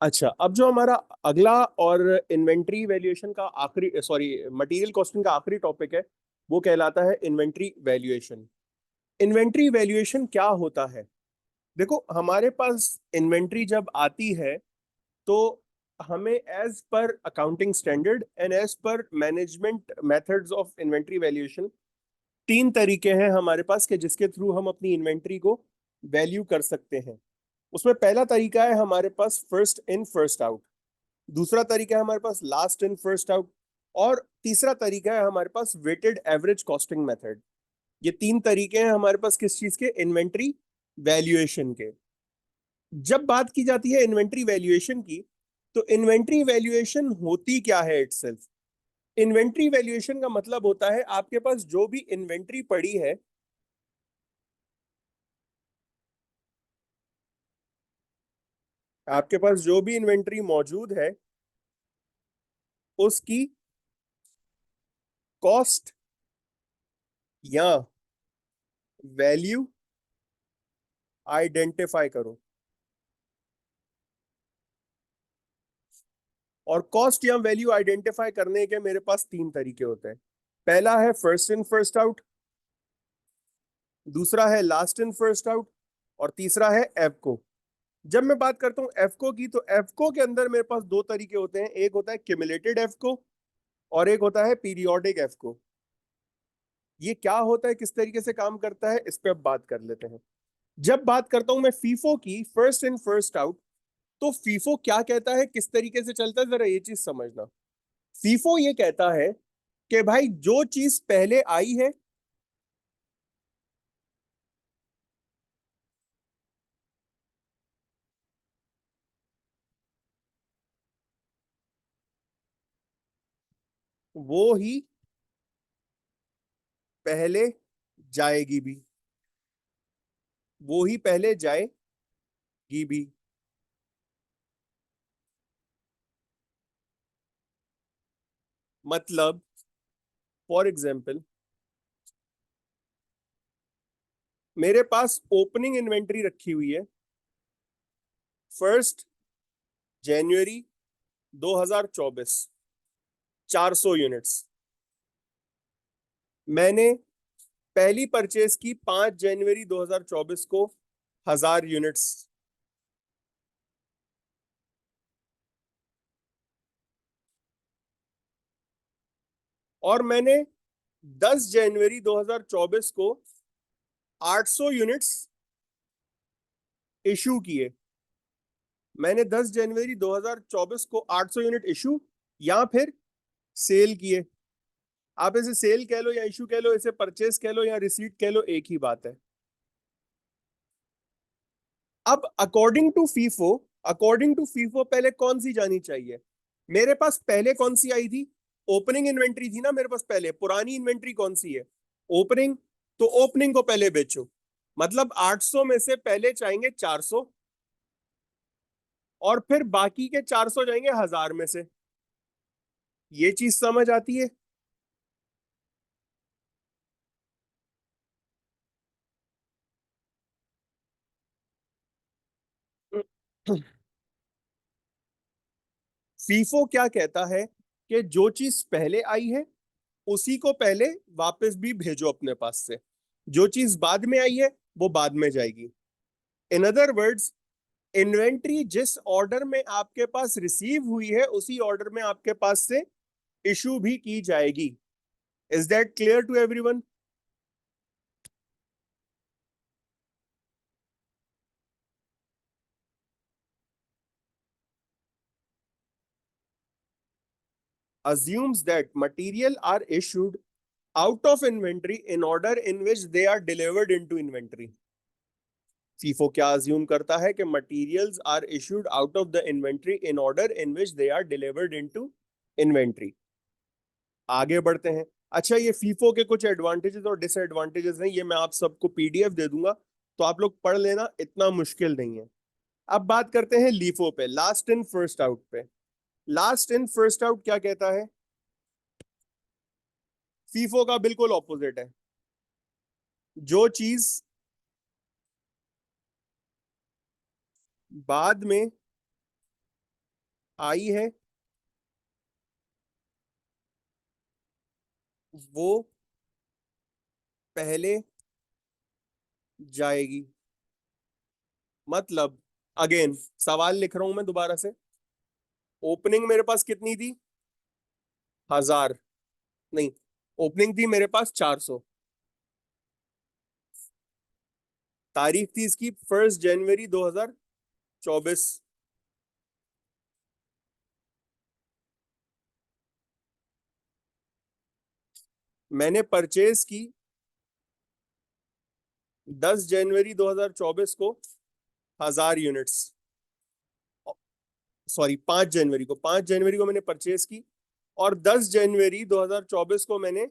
अच्छा, अब जो हमारा अगला और इन्वेंट्री वैल्यूएशन का आखिरी, सॉरी, मटेरियल कॉस्टिंग का आखिरी टॉपिक है, वो कहलाता है इन्वेंट्री वैल्यूएशन। इन्वेंट्री वैल्यूएशन क्या होता है? देखो, हमारे पास इन्वेंट्री जब आती है तो हमें as per accounting standard and as per management methods of inventory valuation तीन तरीके हैं हमारे पास के जिसके थ्रू हम अपनी इन्वेंट्री को वैल्यू कर सकते हैं। उसमें पहला तरीका है हमारे पास फर्स्ट इन फर्स्ट आउट, दूसरा तरीका है हमारे पास लास्ट इन फर्स्ट आउट, और तीसरा तरीका है हमारे पास वेटेड एवरेज कॉस्टिंग मेथड। ये तीन तरीके हैं हमारे पास किस चीज के? इन्वेंट्री वैल्यूएशन के। जब बात की जाती है इन्वेंट्री वैल्यूएशन की, तो इन्वेंट्री वैल्यूएशन होती क्या है इटसेल्फ? इन्वेंट्री वैल्यूएशन का मतलब होता है आपके पास जो भी इन्वेंट्री पड़ी है, आपके पास जो भी इन्वेंट्री मौजूद है उसकी कॉस्ट या वैल्यू आइडेंटिफाई करो। और कॉस्ट या वैल्यू आइडेंटिफाई करने के मेरे पास तीन तरीके होते हैं। पहला है फर्स्ट इन फर्स्ट आउट, दूसरा है लास्ट इन फर्स्ट आउट, और तीसरा है एफको। जब मैं बात करता हूं एफको की, तो एफको के अंदर मेरे पास दो तरीके होते हैं, एक होता है क्यूमुलेटेड एफको और एक होता है पीरियोडिक एफको। ये क्या होता है, किस तरीके से काम करता है, इस पे अब बात कर लेते हैं। जब बात करता हूं मैं फीफो की, फर्स्ट इन फर्स्ट आउट, तो फीफो क्या कहता है, किस तरीके से चलता है, जरा ये चीज समझना। फीफो ये कहता है कि भाई जो चीज पहले आई है वो ही पहले जाएगी भी, वो ही पहले जाएगी भी। मतलब फॉर एग्जाम्पल, मेरे पास ओपनिंग इन्वेंट्री रखी हुई है 1 जनवरी 2024, 400 यूनिट्स। मैंने पहली परचेज की 5 जनवरी 2024 को 1000 यूनिट्स, और मैंने 10 जनवरी 2024 को 800 यूनिट्स इशू किए। मैंने 10 जनवरी 2024 को 800 यूनिट इशू या फिर सेल किए। आप इसे सेल कह लो या इशू कह लो, इसे परचेज कह लो या रिसीट कह लो, एक ही बात है। अब अकॉर्डिंग टू फीफो पहले कौन सी जानी चाहिए? मेरे पास पहले कौन सी आई थी? ओपनिंग इन्वेंट्री थी ना मेरे पास पहले। पुरानी इन्वेंट्री कौन सी है? ओपनिंग। तो ओपनिंग को पहले बेचो, मतलब 800 में से पहले चाहेंगे 400, और फिर बाकी के 400 जाएंगे 1000 में से। ये चीज समझ आती है? फीफो क्या कहता है कि जो चीज पहले आई है उसी को पहले वापस भी भेजो अपने पास से, जो चीज बाद में आई है वो बाद में जाएगी। इन अदर वर्ड्स, इन्वेंट्री जिस ऑर्डर में आपके पास रिसीव हुई है उसी ऑर्डर में आपके पास से इशू भी की जाएगी। Is that clear to everyone? Assumes that material are issued out of inventory in order in which they are delivered into inventory। FIFO क्या अज्यूम करता है कि materials are issued out of the inventory in order in which they are delivered into inventory. आगे बढ़ते हैं। अच्छा, ये FIFO के कुछ एडवांटेजेस और डिसएडवांटेजेस हैं, ये मैं आप सबको पीडीएफ दे दूंगा, तो आप लोग पढ़ लेना, इतना मुश्किल नहीं है। अब बात करते हैं लीफो पे, लास्ट इन फर्स्ट आउट पे। लास्ट इन फर्स्ट आउट क्या कहता है? फीफो का बिल्कुल ऑपोजिट है। जो चीज बाद में आई है वो पहले जाएगी। मतलब अगेन सवाल लिख रहा हूं मैं दोबारा से। ओपनिंग मेरे पास कितनी थी? 1000 नहीं, ओपनिंग थी मेरे पास 400। तारीख थी इसकी 1 जनवरी 2024। मैंने परचेज की 10 जनवरी 2024 को 1000 यूनिट्स। सॉरी, 5 जनवरी को मैंने परचेज की और 10 जनवरी 2024 को मैंने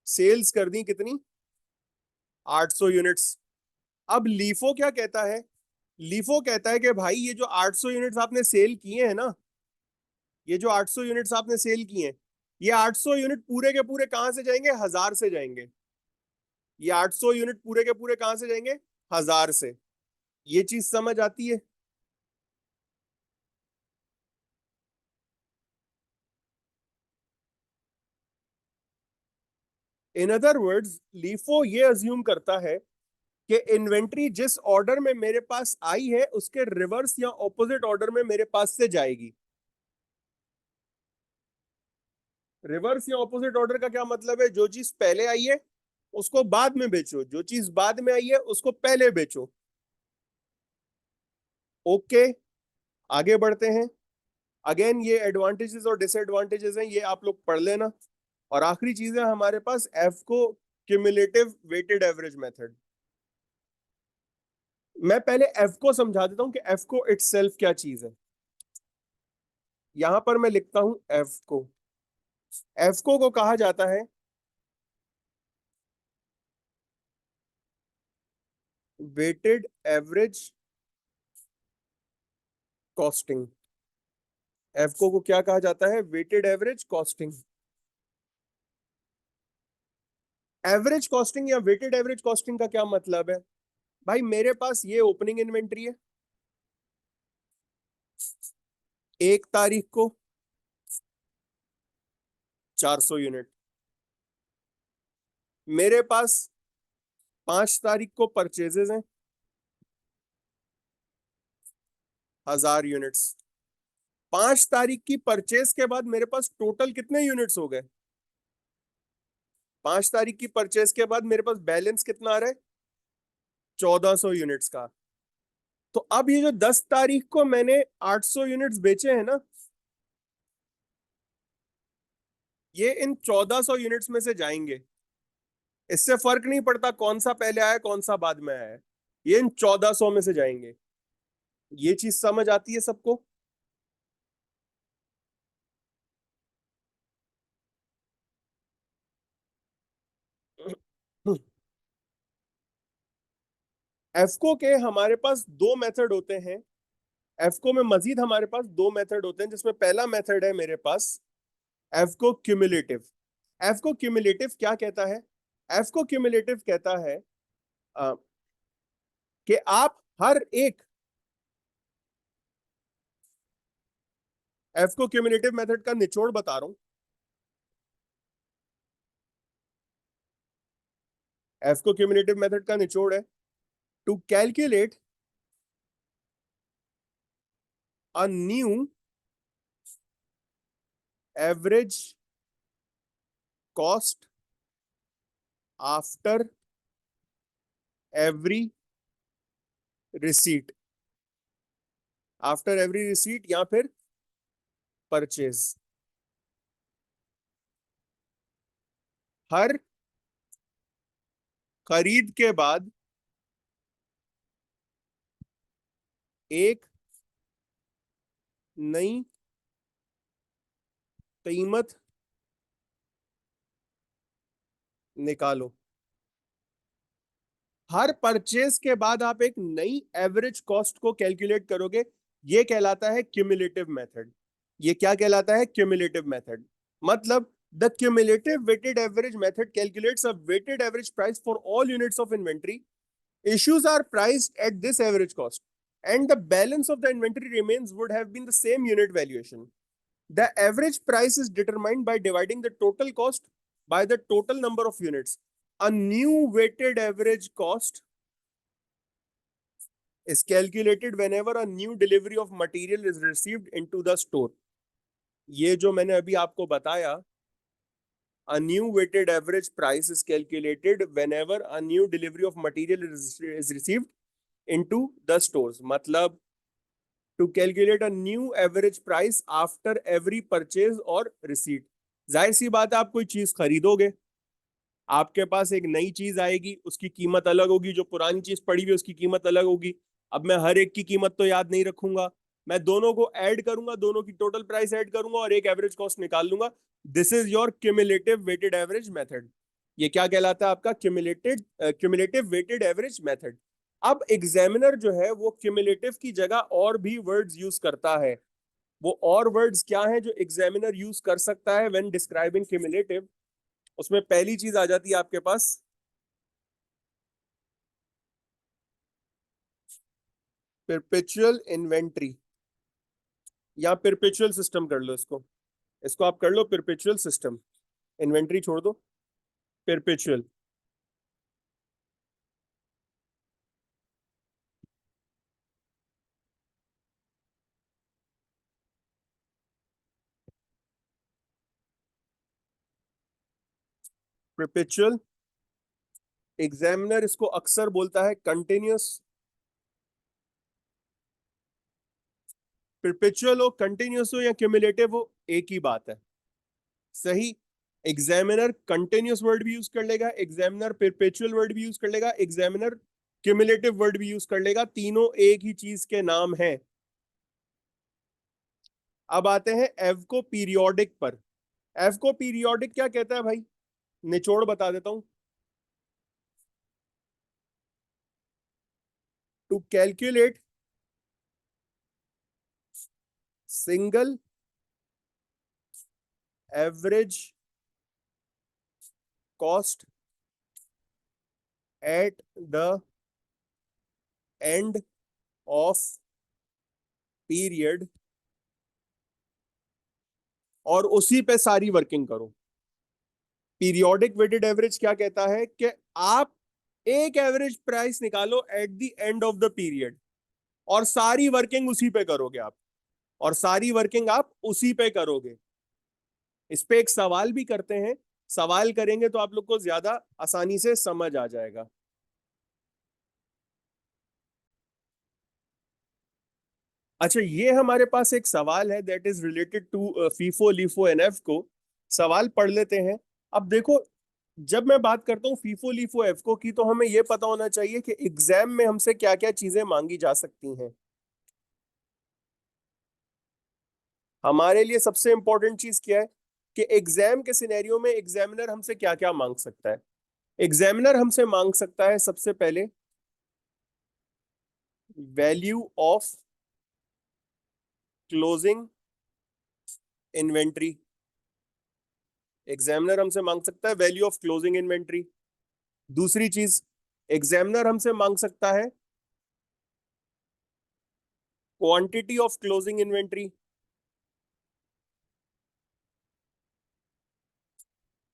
सेल्स कर दी कितनी? 800 यूनिट्स। अब लीफो क्या कहता है? लीफो कहता है कि भाई ये जो 800 यूनिट्स आपने सेल किए हैं ना, ये जो 800 यूनिट्स आपने सेल किए हैं, ये 800 यूनिट पूरे के पूरे कहां से जाएंगे? 1000 से जाएंगे। ये 800 यूनिट पूरे के पूरे कहां से जाएंगे? 1000 से। ये चीज समझ आती है? इन अदर वर्ड्स, लीफो ये अज्यूम करता है कि इन्वेंट्री जिस ऑर्डर में मेरे पास आई है उसके रिवर्स या ऑपोजिट ऑर्डर में मेरे पास से जाएगी। रिवर्स या ऑपोजिट ऑर्डर का क्या मतलब है? जो चीज पहले आई है उसको बाद में बेचो, जो चीज बाद में आई है उसको पहले बेचो। ओके, आगे बढ़ते हैं। अगेन ये एडवांटेजेस और डिसएडवांटेजेस हैं, ये आप लोग पढ़ लेना। और आखिरी चीज है हमारे पास एफ को क्यूमुलेटिव वेटेड एवरेज मेथड। मैं पहले एफ को समझा देता हूं कि एफ को इटसेल्फ क्या चीज है। यहां पर मैं लिखता हूं एफ को। एफ को कहा जाता है वेटेड एवरेज कॉस्टिंग। एफ को क्या कहा जाता है? Weighted average costing. Average costing या वेटेड एवरेज कॉस्टिंग का क्या मतलब है? भाई मेरे पास ये ओपनिंग इन्वेंट्री है 1 तारीख को 400 यूनिट। मेरे पास 5 तारीख को परचेजेस हैं 1000 यूनिट्स। 5 तारीख की परचेज के बाद मेरे पास टोटल कितने यूनिट्स हो गए? 5 तारीख की परचेज के बाद मेरे पास बैलेंस कितना आ रहा है? 1400 यूनिट्स का। तो अब ये जो 10 तारीख को मैंने 800 यूनिट्स बेचे हैं ना, ये इन 1400 यूनिट्स में से जाएंगे। इससे फर्क नहीं पड़ता कौन सा पहले आया कौन सा बाद में आया है, ये इन 1400 में से जाएंगे। ये चीज समझ आती है सबको? एफको के हमारे पास दो मेथड होते हैं। एफको में मजीद हमारे पास दो मेथड होते हैं, जिसमें पहला मेथड है मेरे पास एफको क्यूमुलेटिव। एफको क्यूमुलेटिव क्या कहता है? एफको क्यूमुलेटिव कहता है अ, कि आप हर एक एफको क्यूमुलेटिव मेथड का निचोड़ बता रहा हूं। एफको क्यूमुलेटिव मेथड का निचोड़ है to calculate a new average cost after every receipt. After every receipt या फिर परचेज। हर खरीद के बाद एक नई कीमत निकालो। हर परचेज के बाद आप एक नई एवरेज कॉस्ट को कैलकुलेट करोगे। ये कहलाता है क्यूमुलेटिव मेथड। ये क्या कहलाता है? Cumulative method. मतलब the cumulative weighted average method calculates a weighted average price for all units of inventory. Issues are priced at this average cost. and the balance of the inventory remains would have been the same unit valuation. The average price is determined by dividing the total cost by the total number of units. A new weighted average cost is calculated whenever a new delivery of material is received into the store. ये जो मैंने अभी आपको बताया, a new weighted average price is calculated whenever a new delivery of material is received into the stores. मतलब to calculate a new average price after every purchase or receipt. जाहिर सी बात है, आप कोई चीज खरीदोगे, आपके पास एक नई चीज आएगी, उसकी कीमत अलग होगी, जो पुरानी चीज पड़ी हुई उसकी कीमत अलग होगी। अब मैं हर एक की कीमत तो याद नहीं रखूंगा, मैं दोनों को ऐड करूंगा, दोनों की टोटल प्राइस ऐड करूंगा और एक एवरेज कॉस्ट निकाल लूंगा। This is your cumulative weighted average method. ये क्या कहलाता है आपका? Cumulative weighted average method. अब एग्जामिनर जो है वो क्यूमुलेटिव की जगह और भी वर्ड्स यूज करता है। वो और वर्ड्स क्या है जो एग्जामिनर यूज कर सकता है व्हेन डिस्क्राइबिंग क्यूमुलेटिव? उसमें पहली चीज आ जाती है आपके पास परपेचुअल इन्वेंट्री, या परपेचुअल सिस्टम कर लो इसको। इसको आप कर लो परपेचुअल सिस्टम, इन्वेंट्री छोड़ दो, परपेचुअल। परपेचुअल एग्जामिनर इसको अक्सर बोलता है कंटिन्यूस। परपेचुअल हो, कंटिन्यूस हो या क्यूमुलेटिव हो, एक ही बात है। सही। एग्जामिनर कंटिन्यूस वर्ड भी यूज कर लेगा, एग्जामिनर परपेचुअल वर्ड भी यूज कर लेगा, एग्जामिनर क्यूमुलेटिव वर्ड भी यूज कर लेगा, तीनों एक ही चीज के नाम हैं। अब आते हैं एवको पीरियोडिक पर। एवको पीरियोडिक क्या कहता है भाई? निचोड़ बता देता हूं। To calculate single average cost at the end of period, और उसी पे सारी वर्किंग करो। पीरियोडिक वेटेड एवरेज क्या कहता है कि आप एक एवरेज प्राइस निकालो eight the end of the period और सारी वर्किंग उसी पे करोगे आप, और सारी वर्किंग आप उसी पे करोगे। इस पे एक सवाल भी करते हैं, सवाल करेंगे तो आप लोग को ज्यादा आसानी से समझ आ जाएगा। अच्छा, ये हमारे पास एक सवाल है that is related to FIFO LIFO NF को। सवाल पढ़ लेते हैं। अब देखो, जब मैं बात करता हूँ फीफो लीफो एफको की, तो हमें यह पता होना चाहिए कि एग्जाम में हमसे क्या क्या चीजें मांगी जा सकती हैं। हमारे लिए सबसे इंपॉर्टेंट चीज क्या है कि एग्जाम के सिनेरियो में एग्जामिनर हमसे क्या क्या मांग सकता है। एग्जामिनर हमसे मांग सकता है सबसे पहले value of closing inventory. Examiner हमसे मांग सकता है वैल्यू ऑफ क्लोजिंग इन्वेंट्री। दूसरी चीज, एग्जामिनर हमसे मांग सकता है क्वांटिटी ऑफ क्लोजिंग इन्वेंट्री।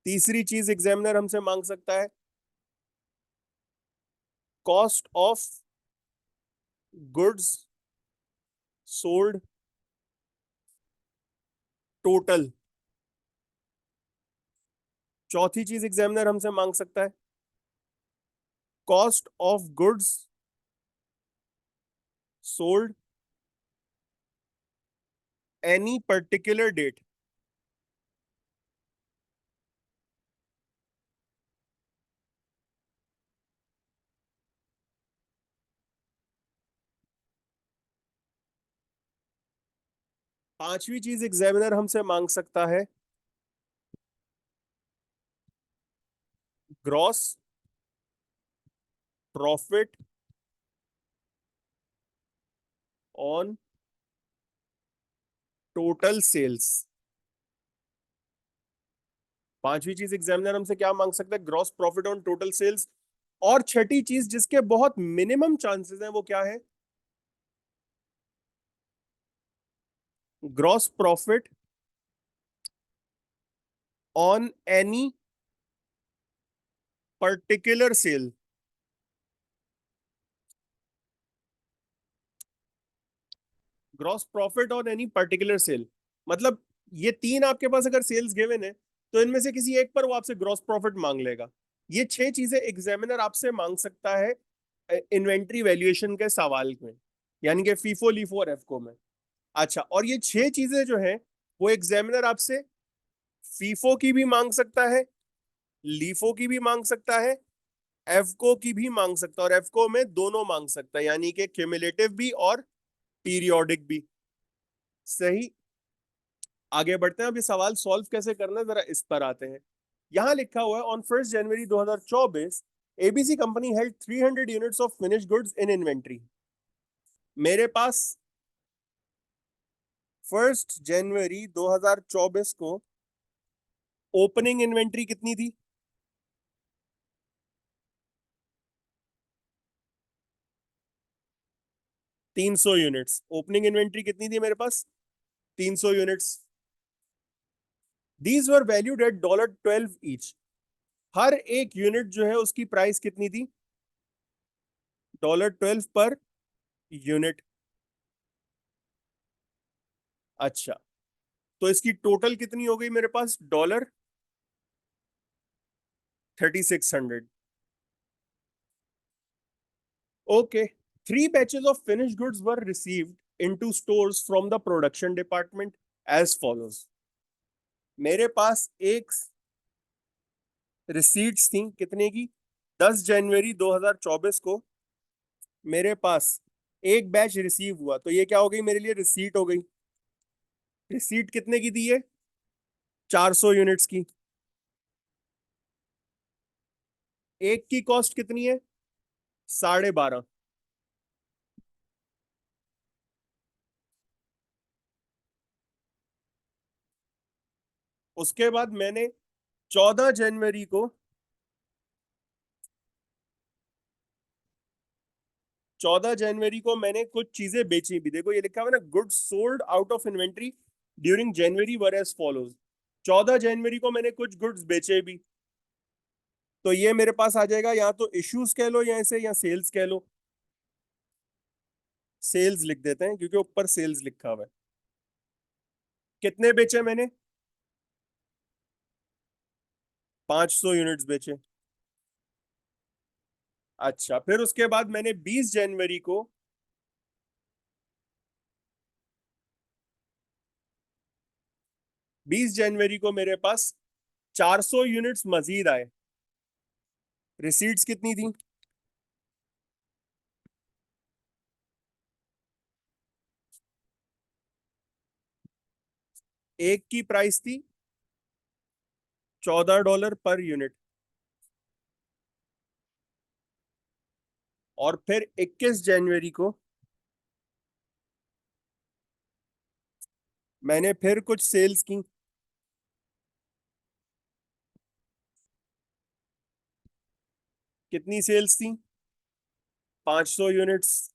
तीसरी चीज एग्जामिनर हमसे मांग सकता है cost of goods sold total. चौथी चीज एग्जामिनर हमसे मांग सकता है cost of goods sold any particular date. पांचवी चीज एग्जामिनर हमसे मांग सकता है gross profit on total sales. पांचवी चीज एग्जामिनर हमसे क्या मांग सकता है? Gross profit on total sales. और छठी चीज जिसके बहुत मिनिमम चांसेस हैं वो क्या है? Gross profit on any particular sale. Gross profit on any particular sale मतलब ये तीन आपके पास अगर सेल्स गिवन है तो इनमें से किसी एक पर वो आपसे ग्रॉस प्रॉफिट मांग लेगा। ये छह चीजें एग्जामिनर आपसे मांग सकता है इन्वेंट्री वैल्यूएशन के सवाल में, यानी कि फीफो लीफो और एफको में। अच्छा, और ये छह चीजें जो है वो एग्जामिनर आपसे फीफो की भी मांग सकता है, लीफो की भी मांग सकता है, एफको की भी मांग सकता है, और एफको में दोनों मांग सकता है, यानी कि क्यूमुलेटिव भी और पीरियोडिक भी। सही। आगे बढ़ते हैं, अब ये सवाल सॉल्व कैसे करना है जरा इस पर आते हैं। यहां लिखा हुआ है on 1 January 2024 ABC company held 300 units of finish goods in inventory. मेरे पास 1 जनवरी 2024 को ओपनिंग इन्वेंट्री कितनी थी? 300 यूनिट्स। ओपनिंग इन्वेंट्री कितनी थी मेरे पास? 300 units. These were valued at $12 each. हर एक यूनिट जो है उसकी प्राइस कितनी थी? $12 पर यूनिट। अच्छा, तो इसकी टोटल कितनी हो गई मेरे पास? $3600। Okay. 3 batches of finished goods were received into stores from the production department as follows। मेरे पास एक रिसीट्स थी कितने की? 10 जनवरी 2024 को मेरे पास एक बैच रिसीव हुआ, तो ये क्या हो गई मेरे लिए? रिसीट हो गई। रिसीट कितने की दी है? 400 यूनिट्स की। एक की कॉस्ट कितनी है? 12.5। उसके बाद मैंने 14 जनवरी को 14 जनवरी को मैंने कुछ चीजें बेची भी। देखो ये लिखा हुआ है ना, goods sold out of inventory during January were as follows. 14 जनवरी को मैंने कुछ गुड्स बेचे भी, तो ये मेरे पास आ जाएगा, या तो इश्यूज कह लो या ऐसे, या सेल्स कह लो। सेल्स लिख देते हैं क्योंकि ऊपर सेल्स लिखा हुआ है। कितने बेचे मैंने? 500 यूनिट्स बेचे। अच्छा, फिर उसके बाद मैंने 20 जनवरी को 20 जनवरी को मेरे पास 400 यूनिट्स मजीद आए। रिसीट्स कितनी थी? एक की प्राइस थी $14 पर यूनिट। और फिर 21 जनवरी को मैंने फिर कुछ सेल्स की। कितनी सेल्स थी? 500 यूनिट्स।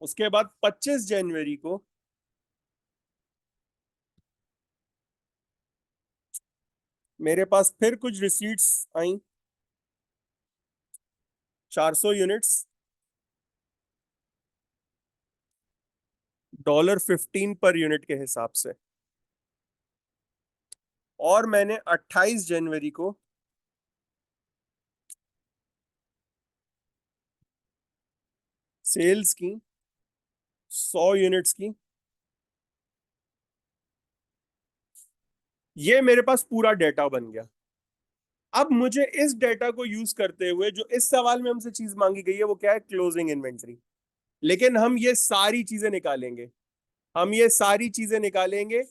उसके बाद 25 जनवरी को मेरे पास फिर कुछ रिसीट्स आई, 400 यूनिट्स, $15 पर यूनिट के हिसाब से। और मैंने 28 जनवरी को सेल्स की 100 यूनिट्स की। ये मेरे पास पूरा डेटा बन गया। अब मुझे इस डेटा को यूज करते हुए जो इस सवाल में हमसे चीज मांगी गई है वो क्या है? Closing inventory. लेकिन हम ये सारी चीजें निकालेंगे, हम ये सारी चीजें निकालेंगे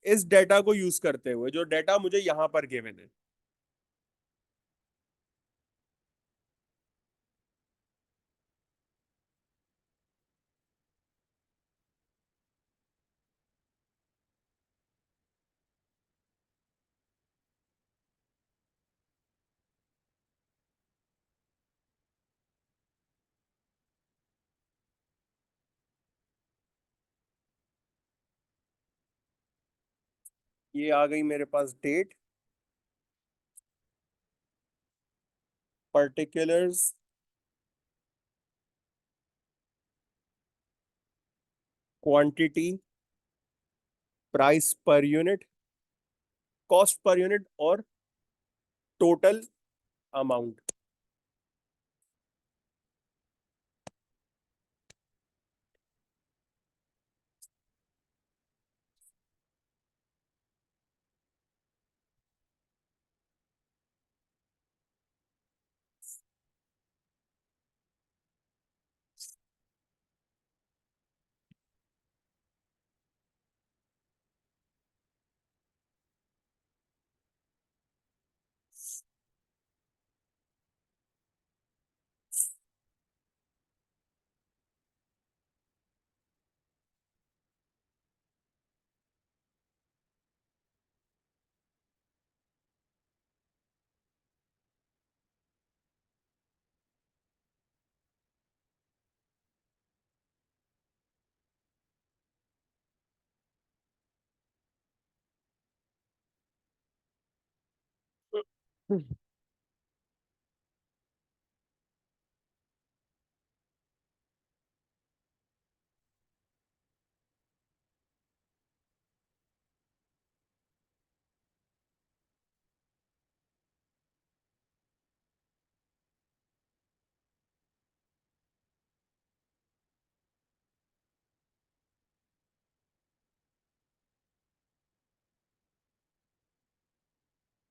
इस डेटा को यूज करते हुए, जो डेटा मुझे यहां पर गिवन है। ये आ गई मेरे पास date, particulars, quantity, price per unit, cost per unit और टोटल अमाउंट।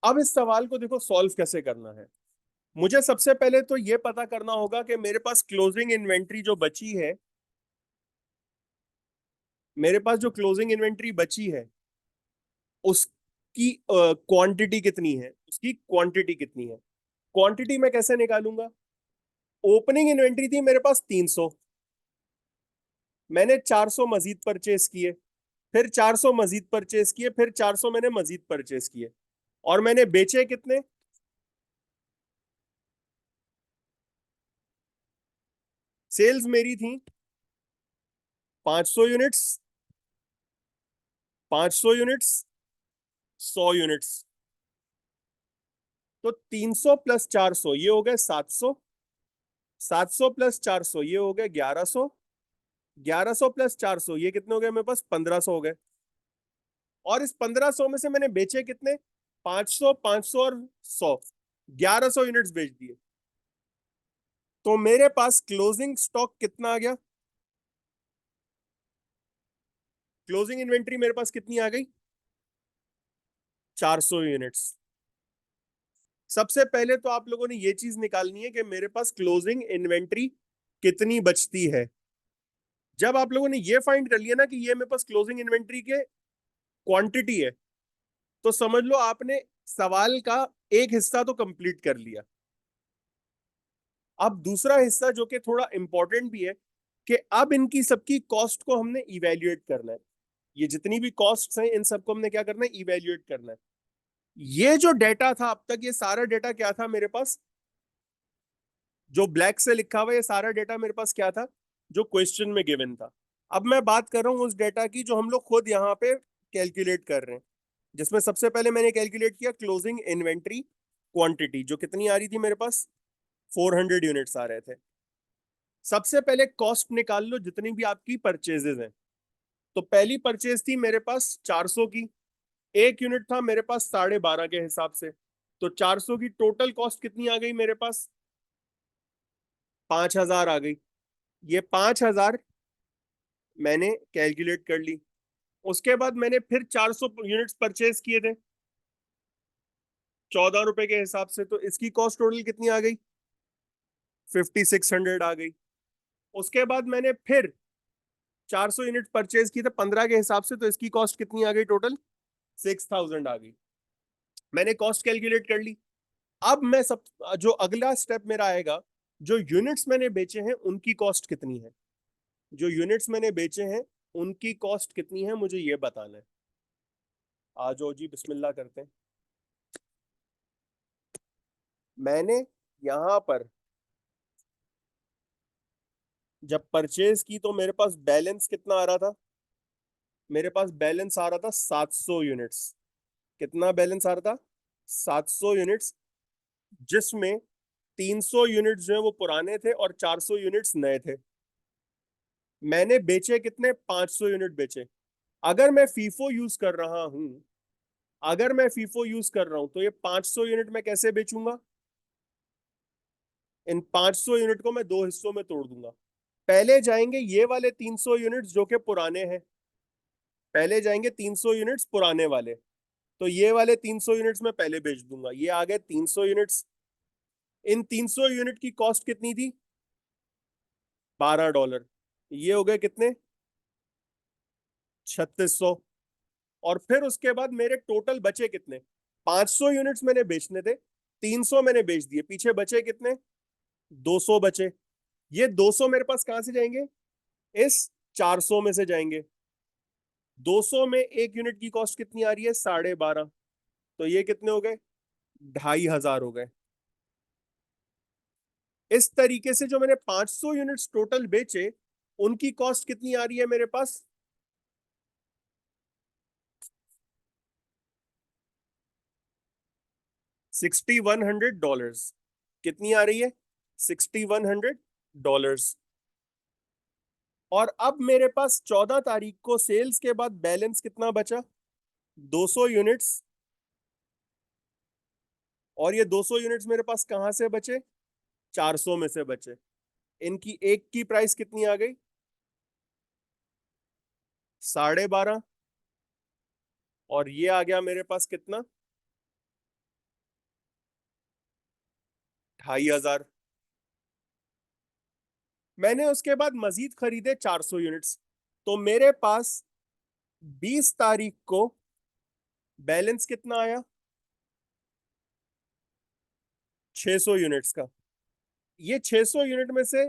अब इस सवाल को देखो सॉल्व कैसे करना है। मुझे सबसे पहले तो ये पता करना होगा कि मेरे पास क्लोजिंग इन्वेंट्री जो बची है, मेरे पास जो क्लोजिंग इन्वेंट्री बची है उसकी क्वांटिटी कितनी है, उसकी क्वांटिटी कितनी है। क्वांटिटी मैं कैसे निकालूंगा? ओपनिंग इन्वेंट्री थी मेरे पास 300, मैंने 400 मजीद परचेस किए, फिर 400 मजीद परचेस किए, फिर 400 मैंने मजीद परचेस किए, और मैंने बेचे कितने? सेल्स मेरी थी 500 यूनिट्स, 500 यूनिट्स, 100 यूनिट्स। तो 300 प्लस 400 ये हो गए 700, 700 प्लस 400 ये हो गए 1100, 1100 प्लस 400 ये कितने हो गए मेरे पास? 1500 हो गए। और इस 1500 में से मैंने बेचे कितने? 500, 500 और 100, 1100 यूनिट्स बेच दिए। तो मेरे पास क्लोजिंग स्टॉक कितना आ गया? क्लोजिंग इन्वेंट्री मेरे पास कितनी आ गई? 400 यूनिट्स। सबसे पहले तो आप लोगों ने ये चीज निकालनी है कि मेरे पास क्लोजिंग इन्वेंट्री कितनी बचती है। जब आप लोगों ने ये फाइंड कर लिया ना कि ये मेरे पास क्लोजिंग इन्वेंट्री के क्वांटिटी है, तो समझ लो आपने सवाल का एक हिस्सा तो कंप्लीट कर लिया। अब दूसरा हिस्सा जो कि थोड़ा इंपॉर्टेंट भी है, कि अब इनकी सबकी कॉस्ट को हमने इवेल्युएट करना है। ये जितनी भी कॉस्ट्स हैं इन सबको हमने क्या करना है? इवेल्युएट करना है। ये जो डेटा था अब तक, ये सारा डेटा क्या था मेरे पास? जो ब्लैक से लिखा हुआ ये सारा डेटा मेरे पास क्या था? जो क्वेश्चन में गिवन था। अब मैं बात कर रहा हूं उस डेटा की जो हम लोग खुद यहाँ पे कैलकुलेट कर रहे हैं, जिसमें सबसे पहले मैंने कैलकुलेट किया क्लोजिंग इन्वेंट्री क्वांटिटी, जो कितनी आ रही थी मेरे पास? 400 यूनिट्स आ रहे थे। सबसे पहले कॉस्ट निकाल लो जितनी भी आपकी परचेजेस हैं। तो पहली परचेज थी मेरे पास 400 की, एक यूनिट था मेरे पास 12.5 के हिसाब से। तो 400 की टोटल कॉस्ट कितनी आ गई मेरे पास? 5000 आ गई। ये 5000 मैंने कैलकुलेट कर ली। उसके बाद मैंने फिर 400 यूनिट्स परचेज किए थे 14 रुपए के हिसाब से, तो इसकी कॉस्ट टोटल कितनी आ गई? 5600 आ गई। उसके बाद मैंने फिर 400 यूनिट परचेज की थे 15 के हिसाब से, तो इसकी कॉस्ट कितनी आ गई टोटल? 6000 आ गई। मैंने कॉस्ट कैलकुलेट कर ली। अब मैं सब, जो अगला स्टेप मेरा आएगा, जो यूनिट्स मैंने बेचे हैं उनकी कॉस्ट कितनी है, जो यूनिट्स मैंने बेचे हैं उनकी कॉस्ट कितनी है, मुझे ये बताना है। आ जाओ जी, बिस्मिल्लाह करते हैं। मैंने यहां पर जब परचेज की तो मेरे पास बैलेंस कितना आ रहा था? मेरे पास बैलेंस आ रहा था 700 यूनिट्स। कितना बैलेंस आ रहा था? 700 यूनिट्स, जिसमें 300 यूनिट्स जो है वो पुराने थे और 400 यूनिट्स नए थे। मैंने बेचे कितने? 500 यूनिट बेचे। अगर मैं फीफो यूज कर रहा हूं, अगर मैं फीफो यूज कर रहा हूं तो ये 500 यूनिट मैं कैसे बेचूंगा? इन 500 यूनिट को मैं दो हिस्सों में तोड़ दूंगा। पहले जाएंगे ये वाले 300 यूनिट्स जो कि पुराने हैं, पहले जाएंगे 300 यूनिट्स पुराने वाले। तो ये वाले 300 यूनिट्स मैं पहले बेच दूंगा। ये आ गए 300 यूनिट्स। इन 300 यूनिट की कॉस्ट कितनी थी? $12। ये हो गए कितने? 3600। और फिर उसके बाद मेरे टोटल बचे कितने? 500 यूनिट्स मैंने बेचने थे, 300 मैंने बेच दिए, पीछे बचे कितने? 200 बचे। ये 200 मेरे पास कहां से जाएंगे? इस 400 में से जाएंगे। 200 में एक यूनिट की कॉस्ट कितनी आ रही है? 12.5। तो ये कितने हो गए? 2500 हो गए। इस तरीके से जो मैंने 500 यूनिट्स टोटल बेचे, उनकी कॉस्ट कितनी आ रही है मेरे पास? $6100। कितनी आ रही है? $6100। और अब मेरे पास 14 तारीख को सेल्स के बाद बैलेंस कितना बचा? 200 यूनिट्स। और ये 200 यूनिट्स मेरे पास कहां से बचे? 400 में से बचे। इनकी एक की प्राइस कितनी आ गई? 12.5। और ये आ गया मेरे पास कितना? 2500। मैंने उसके बाद मजीद खरीदे 400 यूनिट्स। तो मेरे पास 20 तारीख को बैलेंस कितना आया? 600 यूनिट्स का। ये 600 यूनिट में से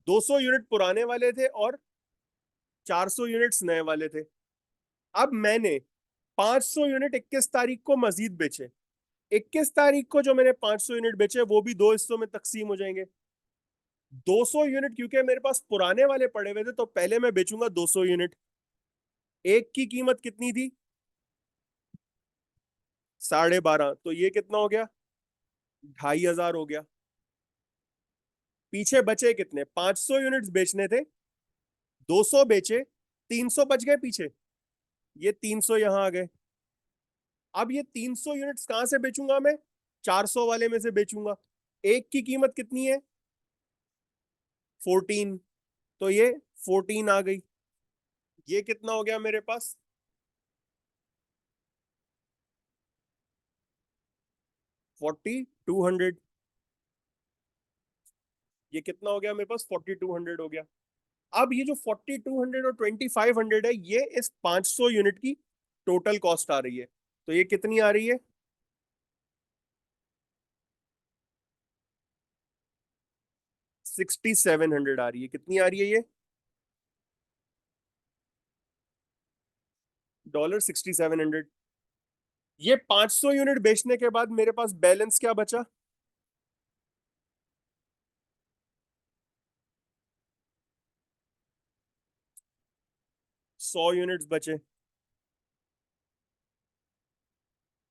200 यूनिट पुराने वाले थे और 400 यूनिट्स नए वाले थे। अब मैंने 500 यूनिट 21 तारीख को मजीद बेचे। 21 तारीख को जो मैंने 500 यूनिट बेचे वो भी दो हिस्सों में तकसीम हो जाएंगे। 200 यूनिट क्योंकि मेरे पास पुराने वाले पड़े हुए थे, तो पहले मैं बेचूंगा 200 यूनिट। एक की कीमत कितनी थी? 12.5। तो ये कितना हो गया? 2500 हो गया। पीछे बचे कितने? 500 यूनिट्स बेचने थे, 200 बेचे, 300 बच गए पीछे। ये 300 यहां आ गए। अब ये 300 यूनिट्स कहां से बेचूंगा मैं? 400 वाले में से बेचूंगा। एक की कीमत कितनी है? 14। तो ये 14 आ गई। ये कितना हो गया मेरे पास? 4200। ये कितना हो गया मेरे पास? 4200 हो गया। अब ये जो 4200 और 2500 है, ये इस 500 यूनिट की टोटल कॉस्ट आ रही है। तो ये कितनी आ रही है? 6700 आ रही है। कितनी आ रही है ये? $6700। ये 500 यूनिट बेचने के बाद मेरे पास बैलेंस क्या बचा? 100 यूनिट्स बचे।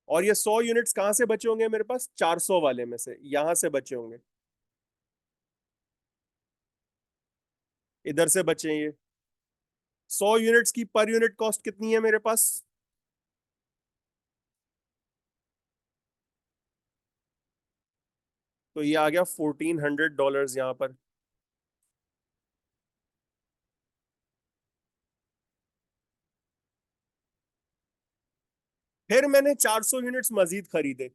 और ये 100 यूनिट्स कहां से बचे होंगे मेरे पास? 400 वाले में से यहां से बचे होंगे, इधर से बचे हैं ये। 100 यूनिट्स की पर यूनिट कॉस्ट कितनी है मेरे पास? तो ये आ गया $1400 यहां पर। फिर मैंने 400 यूनिट्स मजीद खरीदे।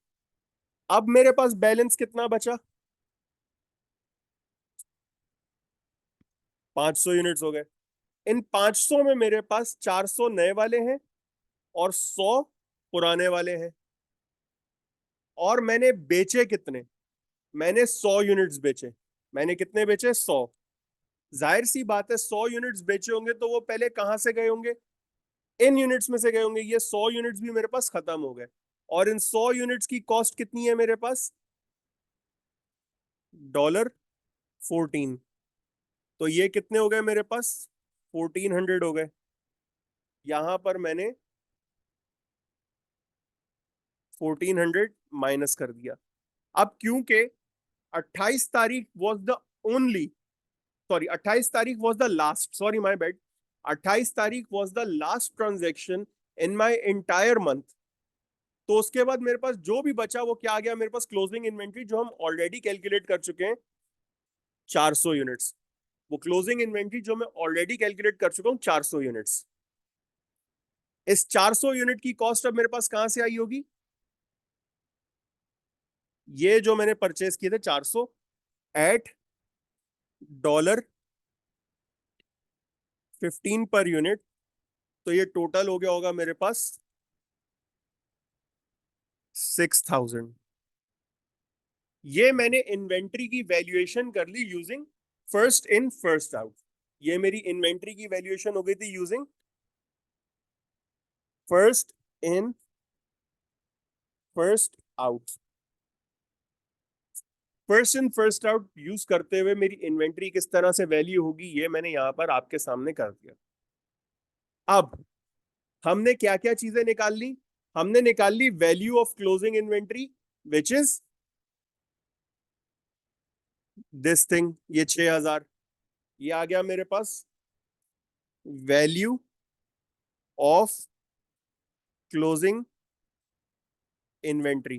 अब मेरे पास बैलेंस कितना बचा? 500 यूनिट्स हो गए। इन 500 में मेरे पास 400 नए वाले हैं और 100 पुराने वाले हैं। और मैंने बेचे कितने? मैंने 100 यूनिट्स बेचे। मैंने कितने बेचे? 100। जाहिर सी बात है, 100 यूनिट्स बेचे होंगे तो वो पहले कहां से गए होंगे? इन यूनिट्स में से गए होंगे। ये 100 यूनिट्स भी मेरे पास खत्म हो गए। और इन 100 यूनिट्स की कॉस्ट कितनी है मेरे पास? $14। तो ये कितने हो गए मेरे पास? 1400 हो गए। यहां पर मैंने 1400 माइनस कर दिया। अब क्योंकि 28 तारीख वॉज द ओनली, सॉरी 28 तारीख was the last, sorry my bad, 28 तारीख was the last transaction in my entire month. तो उसके बाद मेरे पास जो भी बचा वो क्या आ गया मेरे पास, क्लोजिंग इन्वेंट्री, जो हम ऑलरेडी कैलकुलेट कर चुके हैं 400 यूनिट्स। वो क्लोजिंग इन्वेंट्री जो मैं ऑलरेडी कैलकुलेट कर चुका हूं 400 यूनिट्स। इस 400 यूनिट की कॉस्ट अब मेरे पास कहां से आई होगी? ये जो मैंने परचेज किए थे 400 एट $15 पर यूनिट, तो ये टोटल हो गया होगा मेरे पास 6000। ये मैंने इन्वेंट्री की वैल्यूएशन कर ली using first in first out. ये मेरी इन्वेंट्री की वैल्यूएशन हो गई थी using first in first out. First in first out use करते हुए मेरी इन्वेंट्री किस तरह से वैल्यू होगी ये मैंने यहां पर आपके सामने कर दिया। अब हमने क्या क्या चीजें निकाल ली? हमने निकाल ली value of closing inventory which is this thing, ये 6000। ये आ गया मेरे पास वैल्यू ऑफ क्लोजिंग इन्वेंट्री।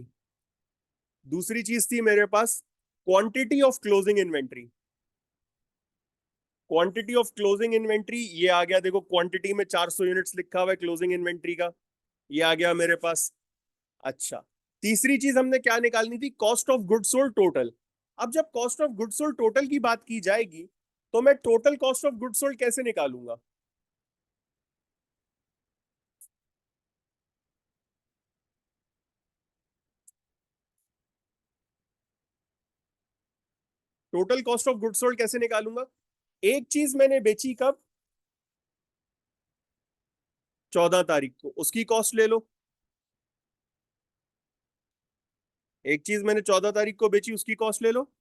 दूसरी चीज थी मेरे पास quantity of closing inventory. Quantity of closing inventory ये आ गया, देखो क्वांटिटी में 400 यूनिट्स लिखा हुआ है क्लोजिंग इन्वेंट्री का, ये आ गया मेरे पास। अच्छा, तीसरी चीज हमने क्या निकालनी थी? Cost of goods sold total. अब जब cost of goods sold total की बात की जाएगी तो मैं total cost of goods sold कैसे निकालूंगा? Total cost of goods sold कैसे निकालूंगा? एक चीज मैंने बेची कब? 14 तारीख को, उसकी कॉस्ट ले लो। एक चीज मैंने 14 तारीख को बेची, उसकी कॉस्ट ले लो।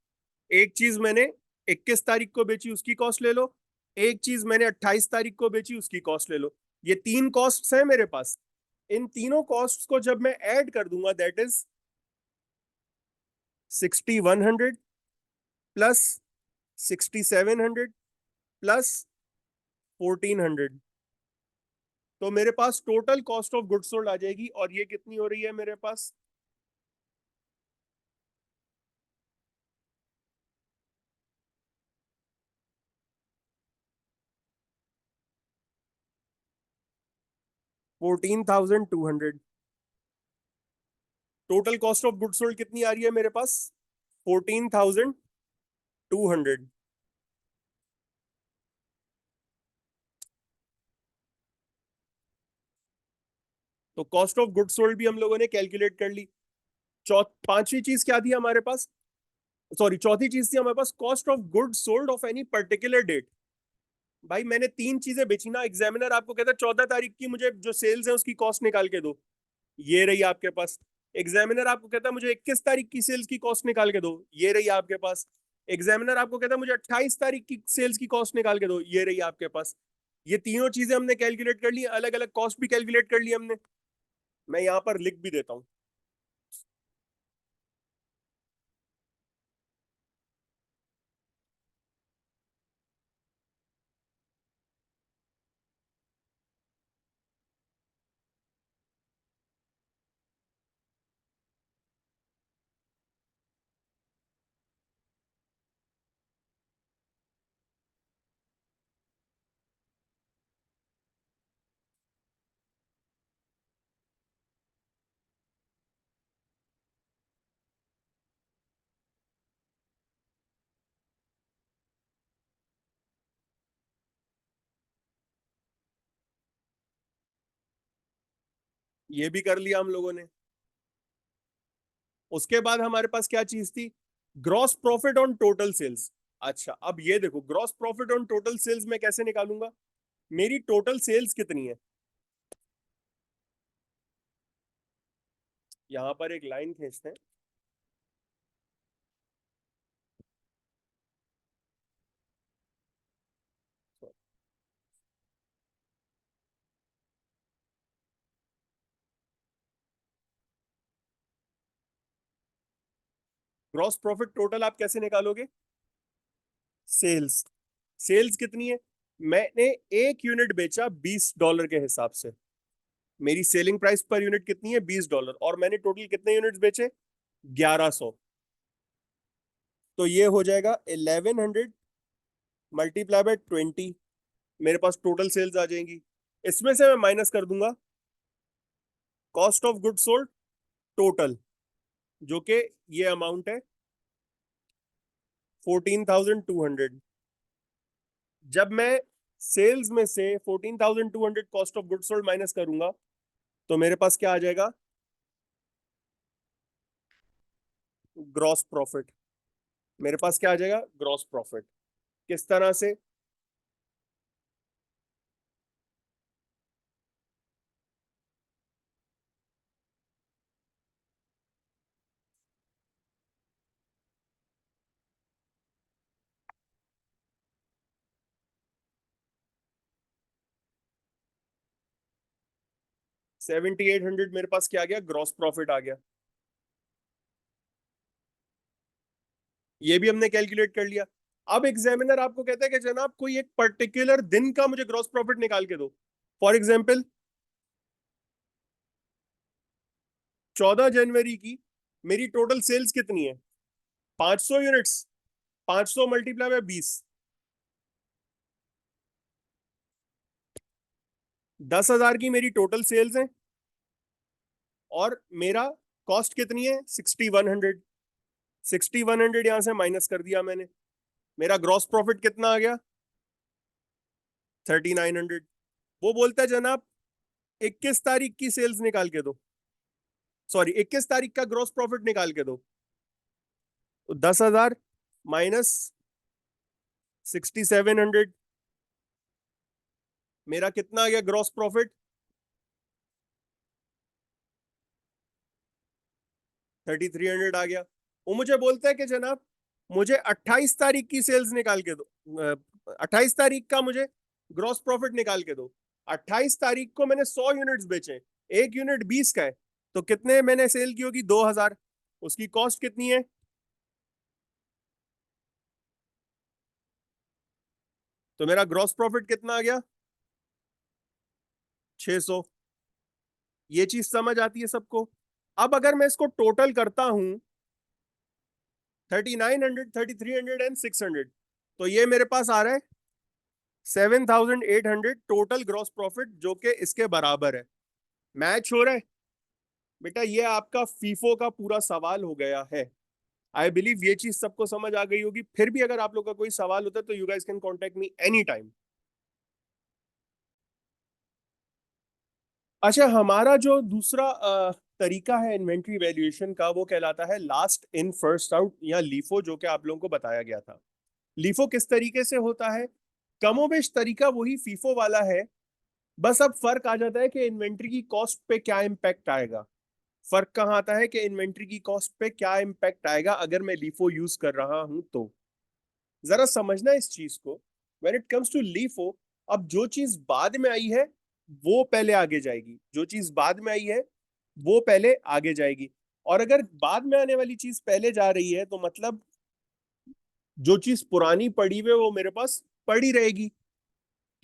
एक चीज मैंने 21 तारीख को बेची, उसकी कॉस्ट ले लो। एक चीज मैंने 28 तारीख को बेची, उसकी कॉस्ट ले लो। ये तीन कॉस्ट है मेरे पास। इन तीनों कॉस्ट को जब मैं ऐड कर दूंगा दैट इज 6100 प्लस 6700 प्लस 1400, तो मेरे पास total cost of goods sold आ जाएगी। और ये कितनी हो रही है मेरे पास? 14200। Total cost of goods sold कितनी आ रही है मेरे पास? 14200। तो कॉस्ट ऑफ गुड्स सोल्ड भी हम लोगों ने कैलकुलेट कर ली। पांचवी चीज क्या थी हमारे पास? सॉरी, चौथी चीज थी हमारे पास cost of goods sold of any particular date. भाई मैंने तीन चीजें बेची ना, एग्जामिनर आपको कहता है 14 तारीख की मुझे जो सेल्स है उसकी कॉस्ट निकाल के दो, ये रही आपके पास। एग्जामिनर आपको कहता है मुझे 21 तारीख की सेल्स की कॉस्ट निकाल के दो, ये रही आपके पास। एग्जामिनर आपको कहता है मुझे 28 तारीख की सेल्स की कॉस्ट निकाल के दो, ये रही आपके पास। ये तीनों चीजें हमने कैलकुलेट कर ली, अलग अलग कॉस्ट भी कैलकुलेट कर ली हमने। मैं यहाँ पर लिख भी देता हूँ। ये भी कर लिया हम लोगों ने। उसके बाद हमारे पास क्या चीज थी? Gross profit on total sales. अच्छा, अब ये देखो gross profit on total sales मैं कैसे निकालूंगा? मेरी टोटल सेल्स कितनी है? यहां पर एक लाइन खींचते हैं। ग्रॉस प्रॉफिट टोटल आप कैसे निकालोगे? सेल्स। सेल्स कितनी है? मैंने एक यूनिट बेचा $20 के हिसाब से। मेरी सेलिंग प्राइस पर यूनिट कितनी है? $20। और मैंने टोटल कितने यूनिट्स बेचे? 1100। तो ये हो जाएगा 1100 मल्टीप्लाई बाय 20। मेरे पास टोटल सेल्स आ जाएंगी। इसमें से मैं माइनस कर दूंगा cost of good sold total, जो कि ये अमाउंट है 14,200। जब मैं सेल्स में से 14,200 cost of good sold minus करूंगा तो मेरे पास क्या आ जाएगा? Gross profit. मेरे पास क्या आ जाएगा? Gross profit. किस तरह से? $7,800 मेरे पास क्या आ गया? ग्रॉस प्रॉफिट आ गया। ये भी हमने कैलकुलेट कर लिया। अब एग्जामिनर आपको कहता है कि जनाब कोई एक पर्टिकुलर दिन का मुझे ग्रॉस प्रॉफिट निकाल के दो। फॉर एग्जाम्पल 14 जनवरी की मेरी टोटल सेल्स कितनी है? 500 यूनिट्स। 500 multiply by 20। 10,000 की मेरी टोटल सेल्स है और मेरा कॉस्ट कितनी है? 6,100। 6,100 यहां से माइनस कर दिया मैंने। मेरा ग्रॉस प्रॉफिट कितना आ गया? 3,900। वो बोलता है जनाब 21 तारीख की सेल्स निकाल के दो, सॉरी 21 तारीख का ग्रॉस प्रॉफिट निकाल के दो। तो 10,000 माइनस 6,700, मेरा कितना आ गया ग्रॉस प्रॉफिट? 3,300 आ गया। वो मुझे बोलता है कि जनाब मुझे 28 तारीख की सेल्स निकाल के दो, 28 तारीख का मुझे ग्रॉस प्रॉफिट निकाल के दो। 28 तारीख को मैंने 100 यूनिट्स बेचे, एक यूनिट 20 का है, तो कितने मैंने सेल की होगी? 2,000। उसकी कॉस्ट कितनी है? तो मेरा ग्रॉस प्रॉफिट कितना आ गया? 600। ये चीज समझ आती है सबको? अब अगर मैं इसको टोटल करता हूं 3,900, 3,300 एंड 600, तो ये मेरे पास आ रहा है 7,800 टोटल ग्रॉस प्रॉफिट, जो कि इसके बराबर है। मैच हो रहा है? बेटा ये आपका फीफो का पूरा सवाल हो गया है। आई बिलीव ये चीज सबको समझ आ गई होगी। फिर भी अगर आप लोग का कोई सवाल होता है तो you guys can contact me any time. अच्छा, हमारा जो दूसरा तरीका है इन्वेंट्री वैल्यूएशन का, वो कहलाता है लास्ट इन फर्स्ट आउट या लीफो, जो कि आप लोगों को बताया गया था। लीफो किस तरीके से होता है? कमोबेश तरीका वही फीफो वाला है, बस अब फर्क आ जाता है कि इन्वेंट्री की कॉस्ट पे क्या इम्पैक्ट आएगा। फर्क कहाँ आता है कि इन्वेंट्री की कॉस्ट पे क्या इम्पैक्ट आएगा अगर मैं लीफो यूज कर रहा हूं तो। जरा समझना इस चीज को। When it comes to LIFO, अब जो चीज बाद में आई है वो पहले आगे जाएगी, जो चीज बाद में आई है वो पहले आगे जाएगी। और अगर बाद में आने वाली चीज पहले जा रही है तो मतलब जो चीज पुरानी पड़ी हुई है वो मेरे पास पड़ी रहेगी।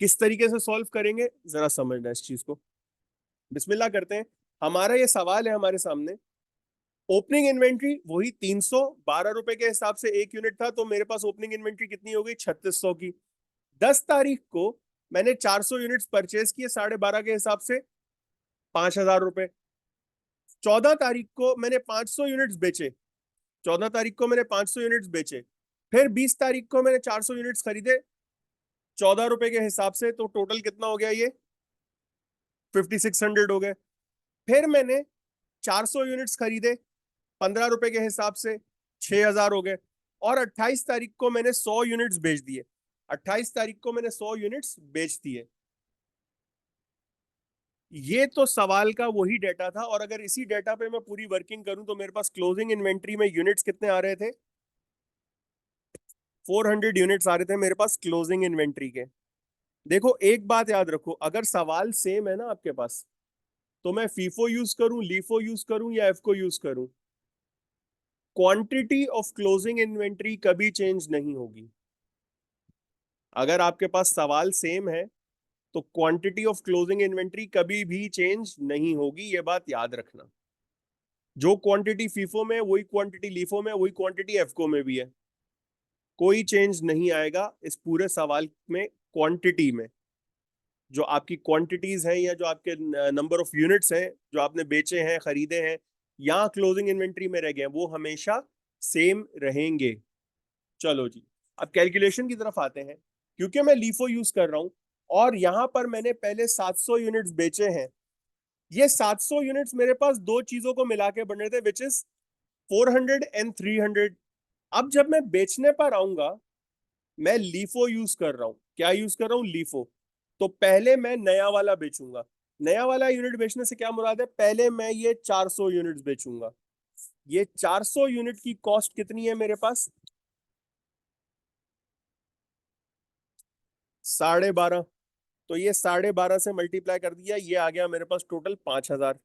किस तरीके से सॉल्व करेंगे, जरा समझना इस चीज को। बिस्मिल्लाह करते हैं। हमारा ये सवाल है हमारे सामने। ओपनिंग इन्वेंट्री वही ₹312 के हिसाब से एक यूनिट था, तो मेरे पास ओपनिंग इन्वेंट्री कितनी हो गई? 3600 की। 10 तारीख को मैंने 400 यूनिट्स परचेज किए 12:30 के हिसाब से, ₹5,000। 14 तारीख को मैंने 500 यूनिट्स बेचे। 14 तारीख को मैंने 500 यूनिट्स बेचे। फिर 20 तारीख को मैंने 400 यूनिट्स खरीदे ₹14 के हिसाब से, तो टोटल कितना हो गया? ये 5,600 हो गए। फिर मैंने 400 यूनिट्स खरीदे ₹15 के हिसाब से, 6,000 हो गए। और 28 तारीख को मैंने 100 यूनिट्स बेच दिए। 28 तारीख को मैंने 100 यूनिट्स बेच दिए। ये तो सवाल का वही डेटा था, और अगर इसी डेटा पे मैं पूरी वर्किंग करूं तो मेरे पास क्लोजिंग इन्वेंट्री में यूनिट्स कितने आ रहे थे? 400 यूनिट्स आ रहे थे मेरे पास क्लोजिंग इन्वेंट्री के। देखो एक बात याद रखो, अगर सवाल सेम है ना आपके पास, तो मैं फीफो यूज करूं, लीफो यूज करूं या एफको यूज करूं, क्वांटिटी ऑफ क्लोजिंग इन्वेंट्री कभी चेंज नहीं होगी। अगर आपके पास सवाल सेम है तो क्वांटिटी ऑफ क्लोजिंग इन्वेंट्री कभी भी चेंज नहीं होगी, ये बात याद रखना। जो क्वांटिटी फीफो में वही क्वांटिटी लीफो में, वही क्वांटिटी एफको में भी है। कोई चेंज नहीं आएगा इस पूरे सवाल में क्वांटिटी में। जो आपकी क्वांटिटीज हैं या जो आपके नंबर ऑफ यूनिट्स हैं जो आपने बेचे हैं, खरीदे हैं या क्लोजिंग इन्वेंट्री में रह गए हैं, वो हमेशा सेम रहेंगे। चलो जी, अब कैलकुलेशन की तरफ आते हैं। क्योंकि मैं लीफो यूज कर रहा हूं और यहां पर मैंने पहले 700 यूनिट्स बेचे हैं। ये 700 यूनिट्स मेरे पास दो चीजों को मिला के बन रहे थे, विच इज 400 एंड 300। अब जब मैं बेचने पर आऊंगा, मैं लीफो यूज कर रहा हूं। क्या यूज कर रहा हूं? लीफो। तो पहले मैं नया वाला बेचूंगा। नया वाला यूनिट बेचने से क्या मुराद है? पहले मैं ये 400 यूनिट्स बेचूंगा। ये 400 यूनिट की कॉस्ट कितनी है मेरे पास? 12.5। तो ये 12.5 से मल्टीप्लाई कर दिया, ये आ गया मेरे पास टोटल 5,000।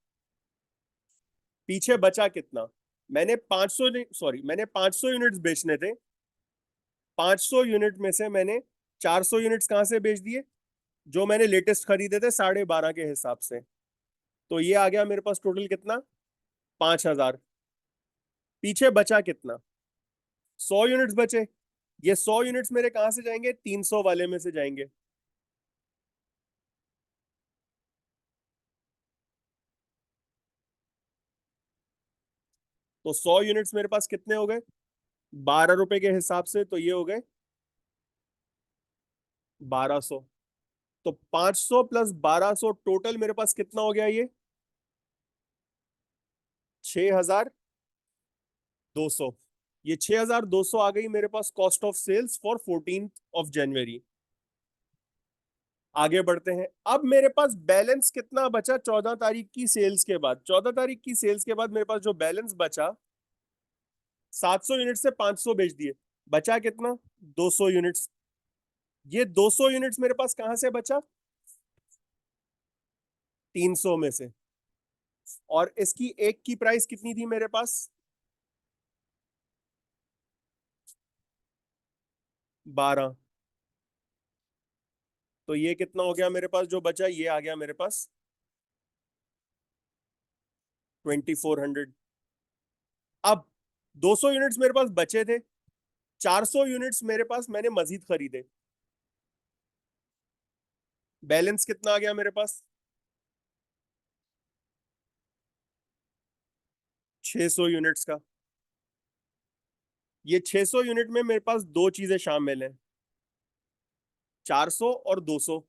पीछे बचा कितना? मैंने 500 सॉरी मैंने 500 यूनिट्स बेचने थे। 500 यूनिट में से मैंने 400 यूनिट्स कहां से बेच दिए? जो मैंने लेटेस्ट खरीदे थे 12.5 के हिसाब से। तो ये आ गया मेरे पास टोटल कितना? 5,000। पीछे बचा कितना? 100 यूनिट्स बचे। ये 100 यूनिट्स मेरे कहां से जाएंगे? 300 वाले में से जाएंगे। तो 100 यूनिट्स मेरे पास कितने हो गए? 12 रुपए के हिसाब से तो ये हो गए 1200। तो 500 प्लस 1200 टोटल मेरे पास कितना हो गया? ये 6,200। ये 6,200 आ गई मेरे पास कॉस्ट ऑफ सेल्स फॉर 14 जनवरी। आगे बढ़ते हैं। अब मेरे पास बैलेंस कितना बचा 14 तारीख की सेल्स के बाद? 14 तारीख की सेल्स के बाद मेरे पास जो बैलेंस बचा, 700 यूनिट से 500 बेच दिए, बचा कितना? 200 यूनिट्स। ये 200 यूनिट्स मेरे पास कहां से बचा? 300 में से। और इसकी एक की प्राइस कितनी थी मेरे पास? 12। तो ये कितना हो गया मेरे पास? जो बचा ये आ गया मेरे पास 2400। अब 200 यूनिट्स मेरे पास बचे थे, 400 यूनिट्स मेरे पास मैंने मजीद खरीदे। बैलेंस कितना आ गया मेरे पास? 600 यूनिट्स का। ये 600 यूनिट में मेरे पास दो चीजें शामिल हैं, 400 और 200।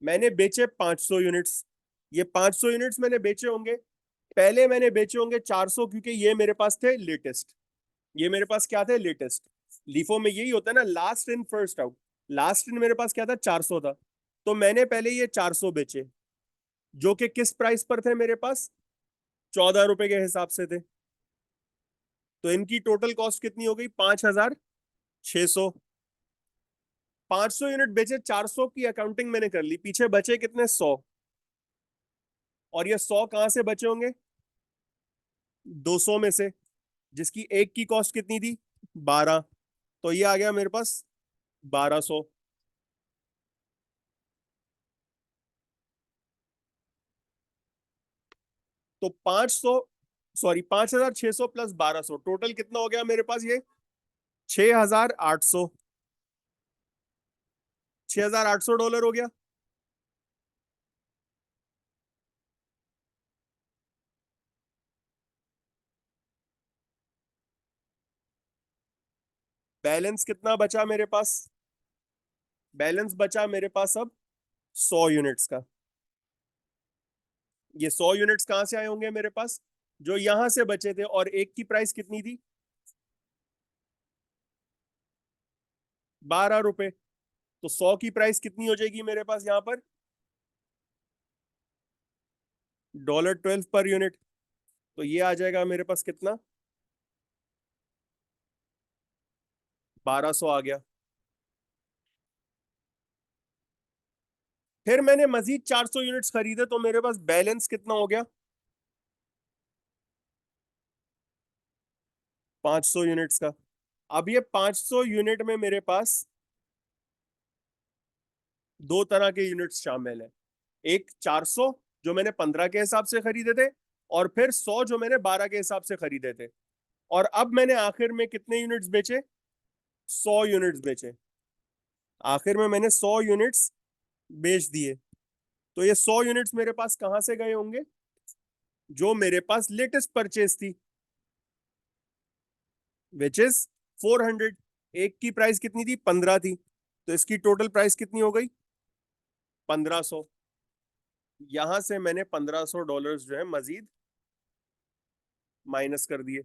मैंने बेचे 500 यूनिट्स। ये 500 यूनिट्स मैंने बेचे होंगे, पहले मैंने बेचे होंगे 400, क्योंकि ये मेरे पास थे लेटेस्ट। ये मेरे पास क्या थे? लेटेस्ट। लीफो में यही होता है ना, last in first out. Last in मेरे पास क्या था? 400 था। तो मैंने पहले ये 400 बेचे, जो कि किस प्राइस पर थे मेरे पास? 14 रुपए के हिसाब से थे। तो इनकी टोटल कॉस्ट कितनी हो गई? 5,600। 500 यूनिट बेचे, 400 की अकाउंटिंग मैंने कर ली, पीछे बचे कितने? 100। और ये 100 कहां से बचे होंगे? 200 में से, जिसकी एक की कॉस्ट कितनी थी? 12। तो ये आ गया मेरे पास 1200। तो 5,600 प्लस 1200 टोटल कितना हो गया मेरे पास? ये 6,800। $6,800 हो गया। बैलेंस कितना बचा मेरे पास? बैलेंस बचा मेरे पास अब 100 यूनिट्स का। ये 100 यूनिट्स कहां से आए होंगे मेरे पास? जो यहां से बचे थे। और एक की प्राइस कितनी थी? 12 रुपए। तो 100 की प्राइस कितनी हो जाएगी मेरे पास यहां पर? $12 पर यूनिट। तो ये आ जाएगा मेरे पास कितना? 1200 आ गया। फिर मैंने मजीद 400 यूनिट्स खरीदे, तो मेरे पास बैलेंस कितना हो गया? 500 यूनिट्स का। अब ये 500 यूनिट में मेरे पास दो तरह के यूनिट्स शामिल है। एक 400 जो मैंने 15 के हिसाब से खरीदे थे, और फिर 100 जो मैंने 12 के हिसाब से खरीदे थे। और अब मैंने आखिर में कितने यूनिट्स बेचे? 100 यूनिट्स बेचे। आखिर में मैंने 100 यूनिट्स बेच दिए। तो ये 100 यूनिट्स मेरे पास कहां से गए होंगे? जो मेरे पास लेटेस्ट परचेज थी, विच इज 400। एक की प्राइस कितनी थी? 15 थी। तो इसकी टोटल प्राइस कितनी हो गई? 1500। यहां से मैंने $1500 जो है मजीद माइनस कर दिए।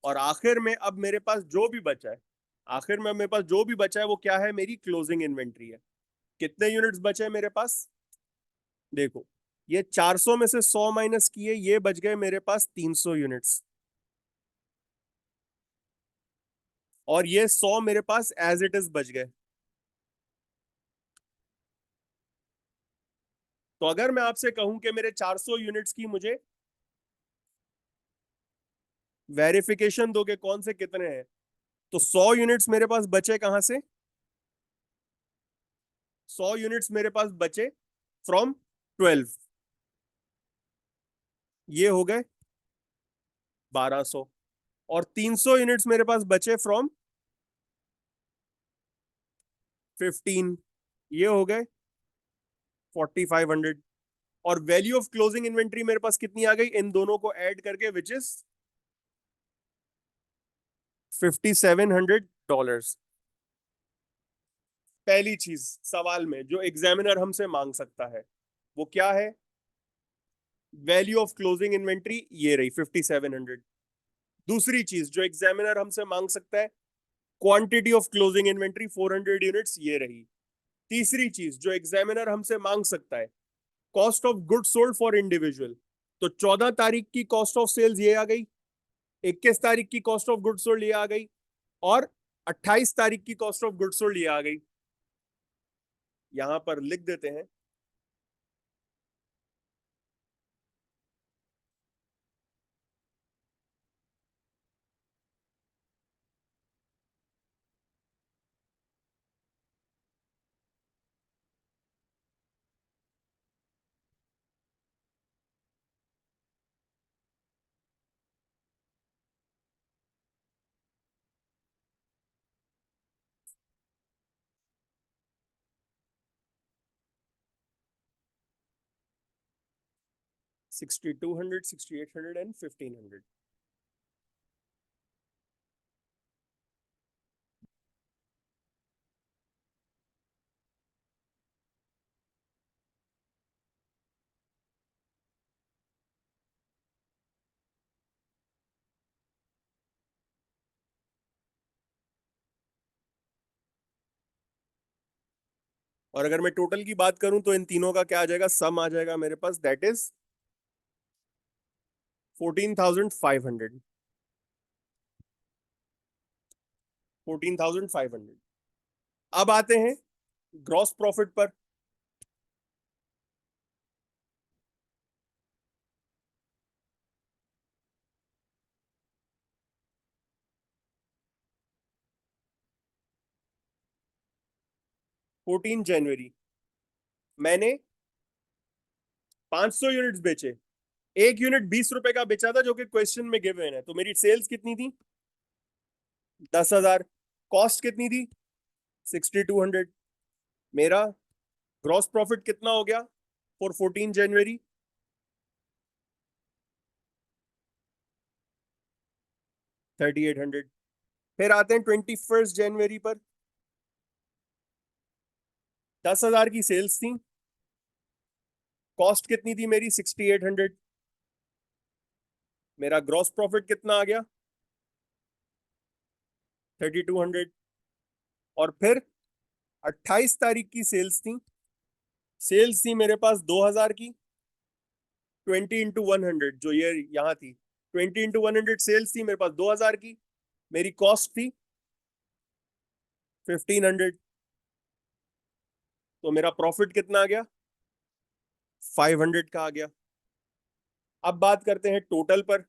और आखिर में अब मेरे पास जो भी बचा है, आखिर में मेरे पास जो भी बचा है वो क्या है? मेरी क्लोजिंग इन्वेंट्री है। कितने यूनिट्स बचे हैं मेरे पास? देखो, ये 400 में से 100 माइनस किए, ये बच गए मेरे पास 300 यूनिट्स। और ये 100 मेरे पास एज इट इज बच गए। तो अगर मैं आपसे कहूं कि मेरे 400 यूनिट्स की मुझे वेरिफिकेशन दोगे कौन से कितने हैं, तो 100 यूनिट्स मेरे पास बचे कहां से? 100 यूनिट्स मेरे पास बचे फ्रॉम 12। ये हो गए 1200। और 300 यूनिट्स मेरे पास बचे फ्रॉम 15। ये हो गए 4500। और वैल्यू ऑफ क्लोजिंग इन्वेंट्री मेरे पास कितनी आ गई इन दोनों को ऐड करके? Which is $5700। पहली चीज सवाल में जो एग्जामिनर हमसे मांग सकता है वो क्या है? वैल्यू ऑफ क्लोजिंग इन्वेंट्री ये रही 5700। दूसरी चीज जो एग्जामिनर हमसे मांग सकता है, quantity of closing inventory 400 units ये रही। तीसरी चीज जो एग्जामिनर हमसे मांग सकता है, cost of good sold for individual. तो 14 तारीख की कॉस्ट ऑफ सेल्स ये आ गई, 21 तारीख की कॉस्ट ऑफ गुड सोल्ड ये आ गई, और 28 तारीख की कॉस्ट ऑफ गुड सोल्ड ये आ गई। यहां पर लिख देते हैं। $6200, $6800 एंड $1500। और अगर मैं टोटल की बात करूं तो इन तीनों का क्या आ जाएगा? सम आ जाएगा मेरे पास, दैट इज 14,500। 14,500। अब आते हैं ग्रॉस प्रॉफिट पर। 14 जनवरी मैंने 500 यूनिट्स बेचे। एक यूनिट 20 रुपए का बेचा था जो कि क्वेश्चन में गिवन है। तो मेरी सेल्स कितनी थी? 10,000। कॉस्ट कितनी थी? 6200। मेरा ग्रॉस प्रॉफिट कितना हो गया फॉर 14 जनवरी? 3800। फिर आते हैं 21 जनवरी पर। 10,000 की सेल्स थी। कॉस्ट कितनी थी मेरी? 6800। मेरा ग्रॉस प्रॉफिट कितना आ गया? 3200। और फिर 28 तारीख की सेल्स थी। सेल्स थी मेरे पास 2000 की। 20 × 100 जो ये यहाँ थी, 20 × 100 सेल्स थी मेरे पास 2000 की। मेरी कॉस्ट थी 1500। तो मेरा प्रॉफिट कितना आ गया? 500 का आ गया। अब बात करते हैं टोटल पर।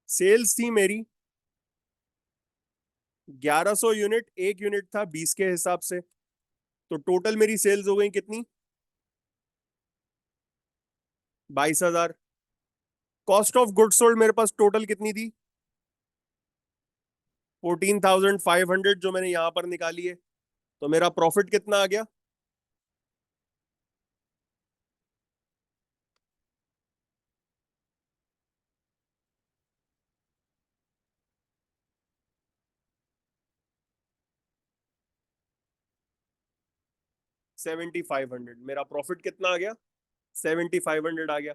सेल्स थी मेरी 1100 यूनिट, एक यूनिट था 20 के हिसाब से, तो टोटल मेरी सेल्स हो गई कितनी? 22,000। कॉस्ट ऑफ गुड्स सोल्ड मेरे पास टोटल कितनी थी? 14,500 जो मैंने यहां पर निकाली है। तो मेरा प्रॉफिट कितना आ गया? 7,500। मेरा प्रॉफिट कितना आ गया? 7,500 आ गया।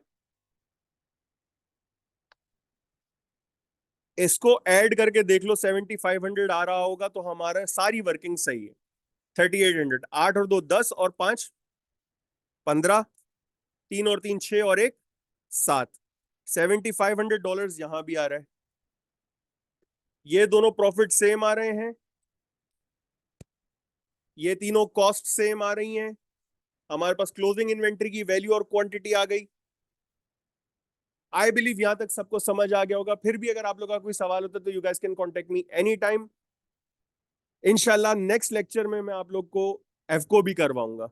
इसको ऐड करके देख लो, 7,500 आ रहा होगा तो हमारा सारी वर्किंग सही है। 3,800, 8 और 2 10 और 5 15, 3 और 3 6 और 1 7, $7,500 यहां भी आ रहा है। ये दोनों प्रॉफिट सेम आ रहे हैं, ये तीनों कॉस्ट सेम आ रही हैं। हमारे पास क्लोजिंग इन्वेंट्री की वैल्यू और क्वांटिटी आ गई। आई बिलीव यहां तक सबको समझ आ गया होगा। फिर भी अगर आप लोगों का कोई सवाल होता है तो you guys can contact me any time. इंशाल्लाह नेक्स्ट लेक्चर में मैं आप लोग को एफको भी करवाऊंगा।